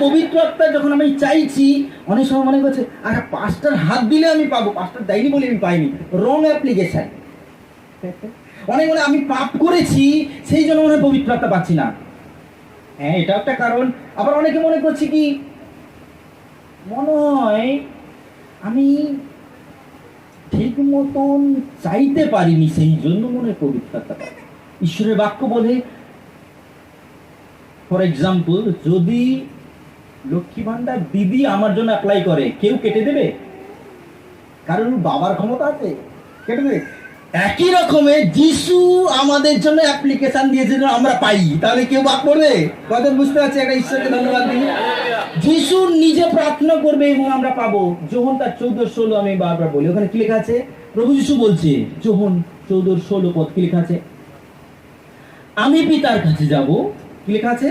পবিত্র আত্মা যখন আমি চাইছি, অনেক সময় মনে করছে আচ্ছা পাঁচটার হাত দিলে আমি পাবো, পাঁচটার দেয়নি বলে আমি পাইনি, রং অ্যাপ্লিকেশন। অনেক মনে আমি পাপ করেছি সেই জন্য মনে হয় পবিত্র আত্মা পাচ্ছি না। হ্যাঁ, এটা একটা কারণ। আবার অনেকে মনে করছে কি মনে হয় আমি ঠিক মতন চাইতে পারিনি সেই জন্য মনে হয় পবিত্র আত্মা পাই। ঈশ্বরের বাক্য বলে, ফর এক্সাম্পল, যদি লক্ষ্মী ভান্ডার দিদি আমার জন্য অ্যাপ্লাই করে, কেউ কেটে দেবে? কারণ বাবার ক্ষমতা আছে, কেটে দেবে? একই রকমের যিশু আমাদের জন্য অ্যাপ্লিকেশন দিয়েছে আমরা পাই, তাহলে কেউ বাদ পড়বে? কথা বুঝতে পারছি? একটা ঈশ্বরকে ধন্যবাদ দিই। যিশু নিজে প্রার্থনা করবে এবং আমরা পাবো। যোহন তার 14:16 আমি বারবার বলি, ওখানে কি লেখা আছে? প্রভু যিশু বলছে, যোহন 14:16 পদ কি লেখা আছে? আমি পিতার কাছে যাব, কি লেখা আছে?